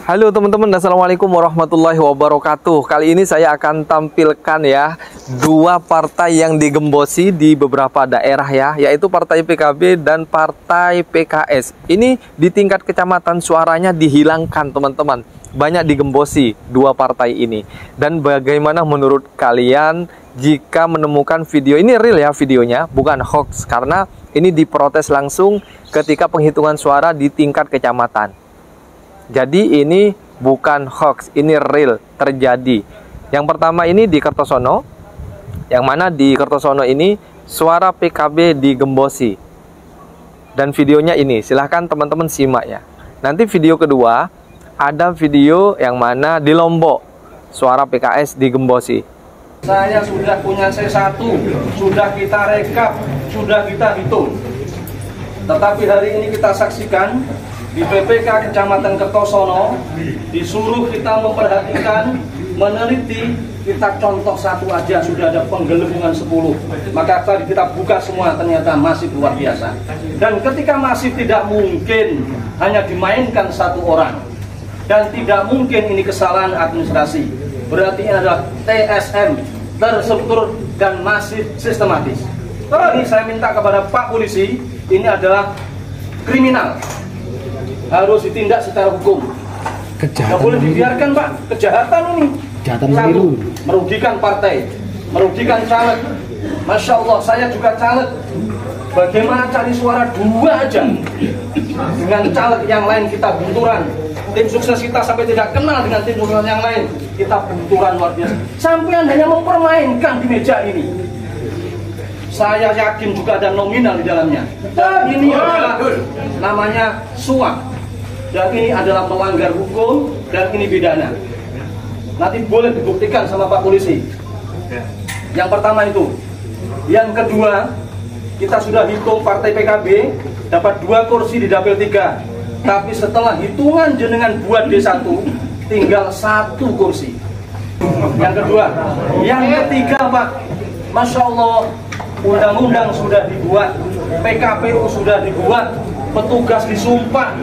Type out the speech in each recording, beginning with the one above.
Halo teman-teman, assalamualaikum warahmatullahi wabarakatuh. Kali ini saya akan tampilkan ya dua partai yang digembosi di beberapa daerah ya, yaitu Partai PKB dan Partai PKS. Ini di tingkat kecamatan suaranya dihilangkan teman-teman. Banyak digembosi dua partai ini. Dan bagaimana menurut kalian jika menemukan video ini real ya, videonya bukan hoax, karena ini diprotes langsung ketika penghitungan suara di tingkat kecamatan. Jadi ini bukan hoax, ini real terjadi. Yang pertama ini di Kertosono, yang mana di Kertosono ini suara PKB digembosi. Dan videonya ini, silahkan teman-teman simak ya. Nanti video kedua, ada video yang mana di Lombok, suara PKS digembosi. Saya sudah punya C1, sudah kita rekap, sudah kita hitung. Tetapi hari ini kita saksikan di PPK Kecamatan Kertosono disuruh kita memperhatikan, meneliti. Kita contoh satu aja sudah ada penggelembungan 10. Maka tadi kita buka semua, ternyata masih luar biasa. Dan ketika masih tidak mungkin hanya dimainkan satu orang, dan tidak mungkin ini kesalahan administrasi, berarti ini adalah TSM, terstruktur dan masif sistematis. Ini saya minta kepada Pak Polisi, ini adalah kriminal, harus ditindak secara hukum. Tidak boleh dibiarkan Pak, kejahatan ini. Kejahatan satu, merugikan partai, merugikan caleg. Masya Allah, saya juga caleg. Bagaimana cari suara 2 aja dengan caleg yang lain kita benturan. Tim sukses kita sampai tidak kenal dengan tim sukses yang lain, kita benturan luar biasa. Sampai hanya mempermainkan di meja ini. Saya yakin juga ada nominal di dalamnya. Dan ini adalah namanya suap. Dan ini adalah melanggar hukum, dan ini pidana. Nanti boleh dibuktikan sama Pak Polisi. Yang pertama itu. Yang kedua, kita sudah hitung Partai PKB dapat 2 kursi di Dapil 3. Tapi setelah hitungan jenengan buat D1, tinggal 1 kursi. Yang kedua. Yang ketiga Pak, Masya Allah, undang-undang sudah dibuat, PKPU sudah dibuat, petugas disumpah,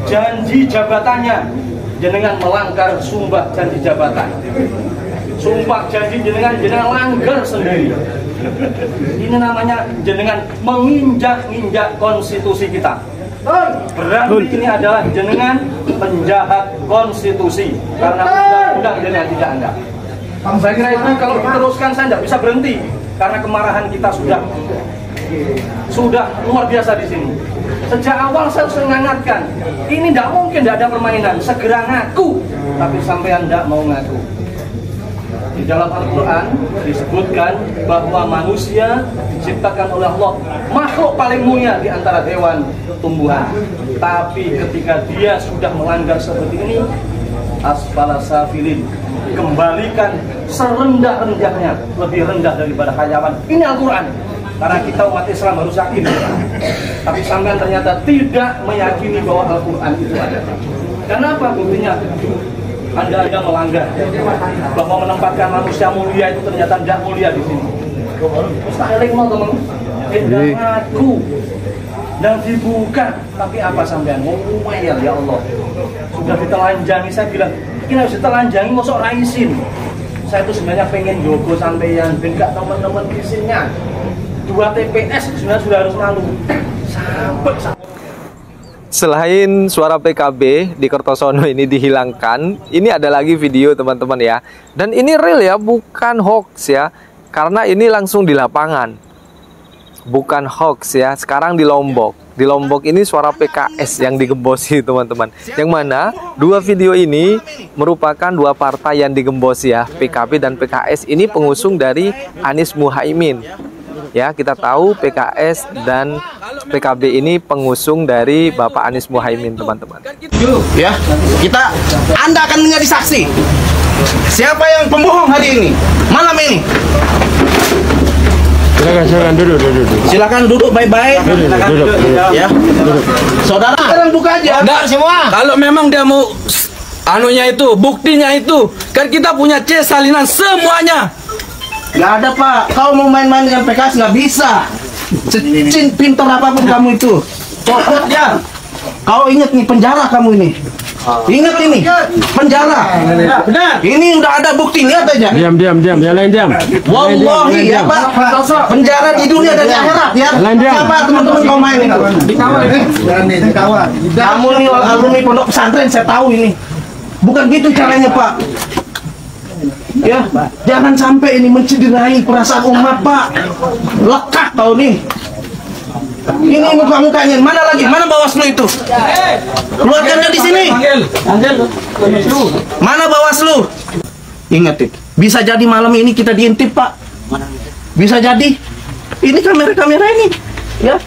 janji jabatannya, jenengan melanggar sumpah janji jabatan. Sumpah janji jenengan langgar sendiri. Ini namanya jenengan menginjak-injak konstitusi kita. Berarti ini adalah jenengan penjahat konstitusi, karena undang-undang jenengan tidak ada. Saya kira itu kalau diteruskan saya tidak bisa berhenti, karena kemarahan kita sudah luar biasa di sini. Sejak awal saya mengingatkan, ini tidak mungkin tidak ada permainan, segera ngaku, tapi sampai tidak mau ngaku. Di dalam Al-Quran disebutkan bahwa manusia diciptakan oleh Allah makhluk paling mulia di antara hewan tumbuhan. Tapi ketika dia sudah melanggar seperti ini, asfala safilin, kembalikan serendah-rendahnya, lebih rendah daripada hayawan. Ini Al-Quran. Karena kita umat Islam harus yakin. Tapi sampean ternyata tidak meyakini bahwa Al-Quran itu ada. Kenapa buktinya? Anda melanggar bahwa menempatkan manusia mulia itu ternyata tidak mulia di sini. Mustahil mau teman. Tidak ngaku dan dibuka. Tapi apa sampean? Ngomel ya Allah. Sudah ditelanjangi, saya bilang ini harus ditelanjangi, masuk raisin. Saya itu sebenarnya pengen jogo sampean, enggak teman-teman izinnya. 2 TPS sebenarnya sudah harus malu. Sampai. Selain suara PKB di Kertosono ini dihilangkan, ini ada lagi video teman-teman ya. Dan ini real ya, bukan hoax ya. Karena ini langsung di lapangan. Bukan hoax ya. Sekarang di Lombok. Di Lombok ini suara PKS yang digembosi teman-teman. Yang mana 2 video ini merupakan 2 partai yang digembosi ya. PKB dan PKS ini pengusung dari Anies Muhaimin. Ya, kita tahu PKS dan PKB ini pengusung dari Bapak Anies Muhaimin, teman-teman. Ya, Anda akan menjadi saksi. Siapa yang pembohong hari ini, malam ini? Silakan duduk. Silakan duduk baik-baik. Duduk. Ya, saudara. Sekarang buka aja. Enggak semua. Kalau memang dia mau anunya itu, buktinya itu, kan kita punya C salinan semuanya. Nggak ada Pak, kau mau main-main dengan PKS nggak bisa. Pintar apapun kamu itu, copot ya. Kau ingat nih penjara kamu ini. Ingat ini, penjara. Ini udah ada bukti, lihat aja. Diam, yang lain diam. Wallahi ya Pak, penjara di dunia dan di akhirat ya. Siapa teman-teman kau main ini? Kamu nih alumni pondok pesantren, saya tahu ini. Bukan gitu caranya Pak. Ya, jangan sampai ini mencederai perasaan umat Pak. Lekat kau nih. Ini muka-mukanya, mana lagi? Mana Bawaslu itu? Keluarkan di sini. Mana Bawaslu? Ingat itu. Bisa jadi malam ini kita diintip Pak. Bisa jadi. Ini kamera-kamera ini, ya.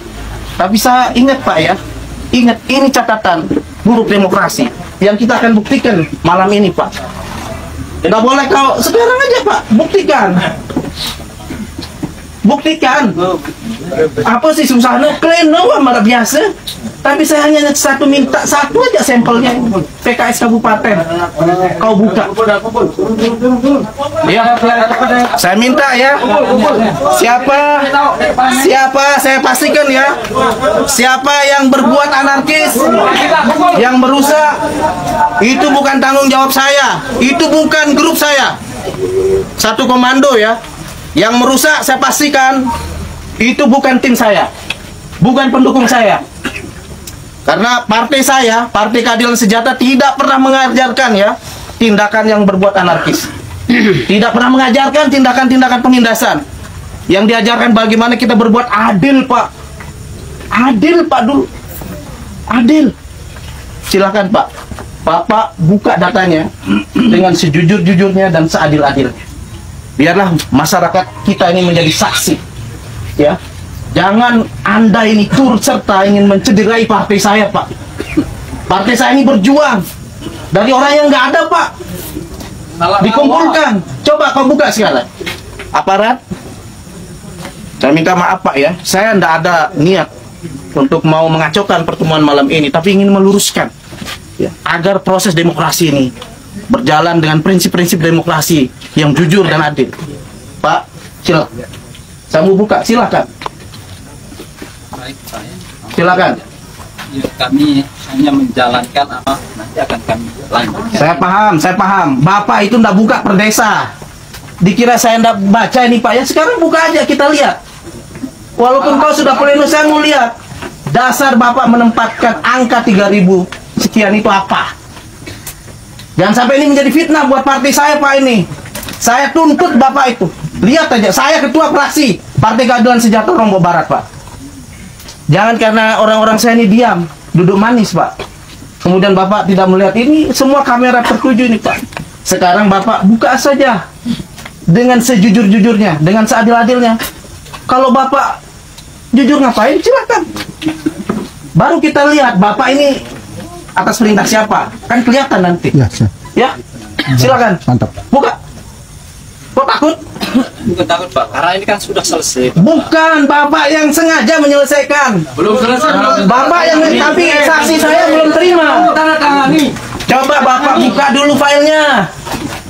Tapi saya ingat Pak ya. Ingat, ini catatan buruk demokrasi yang kita akan buktikan malam ini Pak. Nggak boleh kau sekarang aja Pak, buktikan. Buktikan. Apa sih susahnya? Kalian marah biasa. Tapi saya hanya minta satu aja sampelnya. PKS Kabupaten. Kau buka. Ya. Saya minta ya. Siapa saya pastikan ya. Siapa yang berbuat anarkis, yang merusak, itu bukan tanggung jawab saya. Itu bukan grup saya. Satu komando ya. Yang merusak saya pastikan itu bukan tim saya, bukan pendukung saya. Karena partai saya, Partai Keadilan Sejahtera, tidak pernah mengajarkan ya tindakan yang berbuat anarkis. Tidak pernah mengajarkan tindakan-tindakan penindasan. Yang diajarkan bagaimana kita berbuat adil Pak. Adil Pak dulu. Adil. Silakan Pak. Bapak buka datanya dengan sejujur-jujurnya dan seadil-adilnya. Biarlah masyarakat kita ini menjadi saksi, ya. Jangan Anda ini turut serta ingin mencederai partai saya, Pak. Partai saya ini berjuang dari orang yang nggak ada, Pak. Dikumpulkan. Coba kau buka sekarang. Aparat. Saya minta maaf, Pak ya. Saya nggak ada niat untuk mau mengacaukan pertemuan malam ini, tapi ingin meluruskan, ya, agar proses demokrasi ini berjalan dengan prinsip-prinsip demokrasi yang jujur dan adil. Pak, silakan. Saya mau buka, silakan. Silakan. Ya, kami hanya menjalankan apa nanti akan kami lanjutkan. Saya paham. Bapak itu ndak buka per desa. Dikira saya ndak baca ini Pak ya. Sekarang buka aja kita lihat. Walaupun kau sudah pleno, saya mau lihat. Dasar Bapak menempatkan angka 3.000 sekian itu apa? Jangan sampai ini menjadi fitnah buat partai saya Pak ini. Saya tuntut Bapak itu. Lihat aja, saya ketua fraksi Partai Keadilan Sejahtera Lombok Barat Pak. Jangan karena orang-orang saya ini diam, duduk manis Pak. Kemudian Bapak tidak melihat ini, semua kamera tertuju ini Pak. Sekarang Bapak buka saja dengan sejujur-jujurnya, dengan seadil-adilnya. Kalau Bapak jujur ngapain, silakan. Baru kita lihat Bapak ini atas perintah siapa, kan kelihatan nanti. Ya, silakan. Mantap. Buka. Kok takut? Bukan takut Pak, karena ini kan sudah selesai. Bukan, Bapak yang sengaja menyelesaikan. Belum selesai. Bapak yang, tapi saksi saya belum terima. Tanda tangani. Coba Bapak buka dulu filenya.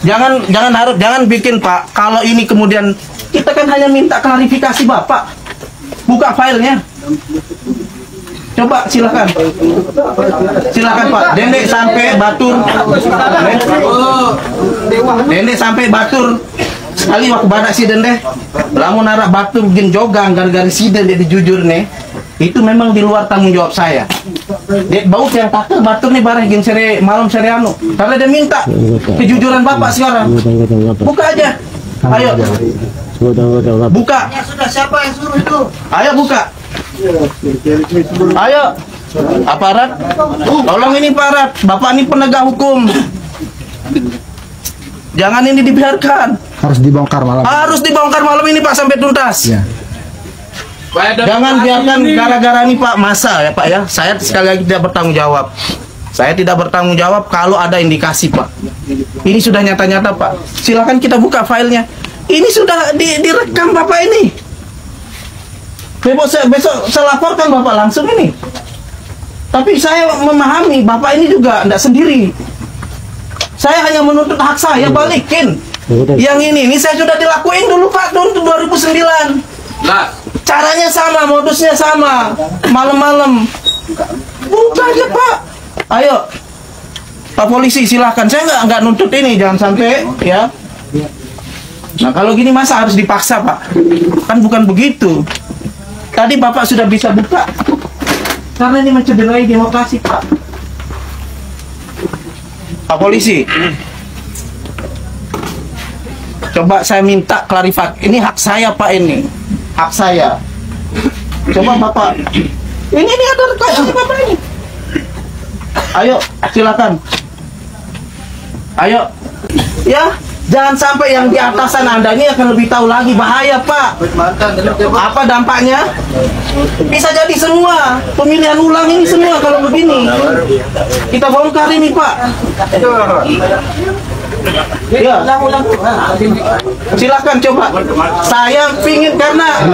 Jangan bikin Pak. Kalau ini kemudian kita kan hanya minta klarifikasi Bapak. Buka filenya. Coba silakan. Silakan Pak. Dendek sampai Batur. Dendek sampai Batur. Sekali waktu badak si dendek. Lamun narak Batur bikin jogang gara-gara si dendek jujur nih. Itu memang di luar tanggung jawab saya. Dek bau yang takut Batur nih bareng gin sere malam sere anu. Karena dia minta kejujuran Bapak sekarang. Buka aja. Ayo. Buka. Ya sudah, siapa yang suruh itu? Ayo buka. Ayo. Aparat. Tolong ini aparat. Bapak ini penegak hukum. Jangan ini dibiarkan. Harus dibongkar malam. Harus dibongkar malam ini Pak sampai tuntas. Ya. Jangan biarkan gara-gara ini Pak masa ya Pak ya. Saya sekali lagi tidak bertanggung jawab. Saya tidak bertanggung jawab kalau ada indikasi Pak. Ini sudah nyata-nyata Pak. Silakan kita buka filenya. Ini sudah direkam Bapak ini. Besok saya laporkan Bapak langsung ini. Tapi saya memahami Bapak ini juga tidak sendiri. Saya hanya menuntut hak saya, balikin. Yang ini saya sudah dilakuin dulu Pak, tahun 2009. Lah, Caranya sama, modusnya sama. Malam-malam. Buka aja Pak. Ayo. Pak Polisi silahkan, saya nggak nuntut ini, jangan sampai ya. Nah kalau gini masa harus dipaksa Pak? Kan bukan begitu. Tadi Bapak sudah bisa buka, karena ini mencederai demokrasi Pak. Pak Polisi, coba saya minta klarifikasi. Ini hak saya Pak, ini hak saya. Coba Bapak, ini ada rekaman Bapak ini. Ayo, silakan. Ayo, ya. Jangan sampai yang di atasan Anda ini akan lebih tahu lagi, bahaya Pak. Apa dampaknya? Bisa jadi semua pemilihan ulang ini semua kalau begini. Kita bongkar ini Pak. Ya, silakan coba. Saya pingin, karena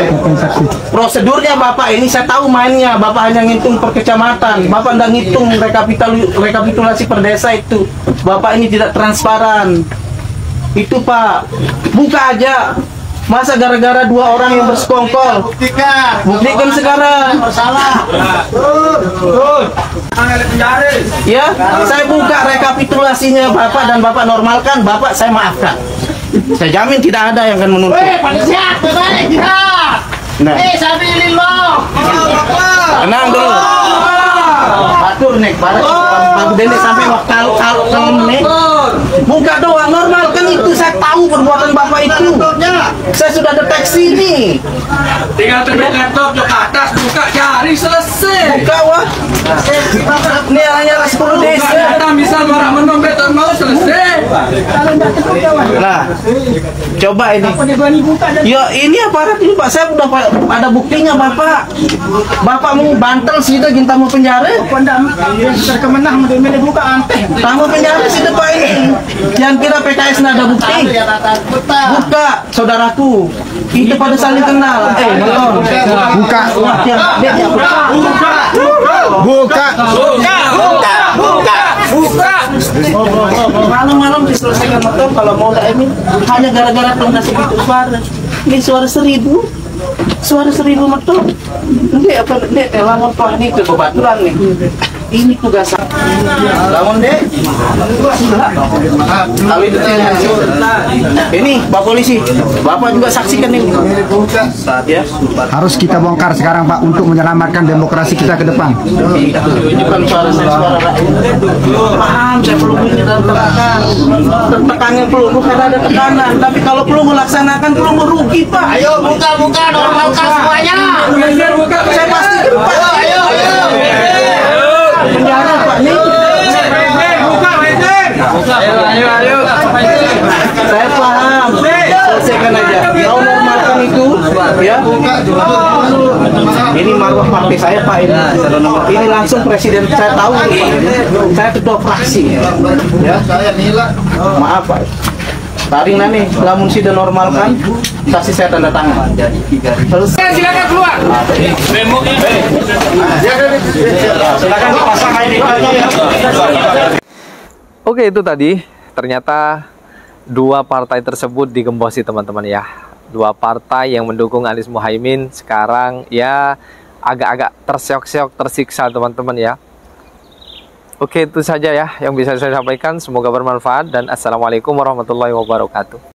prosedurnya Bapak ini saya tahu mainnya. Bapak hanya ngitung per kecamatan. Bapak nggak ngitung rekapitulasi per desa itu. Bapak ini tidak transparan. Itu Pak, buka aja. Masa gara-gara 2 orang yang bersekongkol? Buktikan sekarang. Bersalah. Ya, saya buka rekapitulasinya Bapak dan Bapak normalkan, Bapak saya maafkan. Saya jamin tidak ada yang akan menuntut. Nah. Tenang dulu. Atur nih, Pak Dendek sampai kalau nih. Buka doang, normal kan itu, saya tahu perbuatan Bapak itu. Saya sudah deteksi nih. Tinggal terbit laptop ke atas, buka jari, selesai. Buka wah. Ini hanya 10 desa. Kita bisa marah menompet mau selesai. Nah, coba ini. Ya ini aparat ini Pak, saya udah ada buktinya Bapak. Bapak mau bantel sih kita ginta mau penjara. Tamu penjara sih Pak ini. Yang kira PKS nggak ada bukti. Buka, saudaraku. Itu pada saling kenal. Nonton. Buka. Malam-malam diselesaikan motor kalau mau ini hanya gara-gara tongkat segitu suara. Ini suara 1000. Suara 1000 motor. Ini apa? Ini lawan Pak ini kebetulan nih. Ini tugas lawan deh. Ini Pak Polisi, Bapak juga saksikan ini. Ya. Harus kita bongkar sekarang Pak untuk menyelamatkan demokrasi kita ke depan. Tunjukkan suara rakyat. Paham, saya pelulunya dalam tekanan. Tekannya peluru karena ada tekanan. Tapi kalau peluru melaksanakan peluru rugi Pak. Ayo buka normalkan semuanya. Saya pastikan Pak. Ayo. Penjara Pak nih. Ayo. Saya paham. Selesaikan aja. Mau normalkan itu, ya. Ini marwah partai saya Pak ini. Ini langsung presiden saya tahu. Saya ketua fraksi. Ya. Maaf Pak. Taring nih, lamun sudah normalkan, saksi saya tanda tangan. Selesai. Silakan keluar. Silakan dipasang ID. Oke, itu tadi ternyata 2 partai tersebut digembosi teman-teman ya. 2 partai yang mendukung Anies Muhaimin sekarang ya agak-agak terseok-seok, tersiksa teman-teman ya. Oke, itu saja ya yang bisa saya sampaikan. Semoga bermanfaat dan assalamualaikum warahmatullahi wabarakatuh.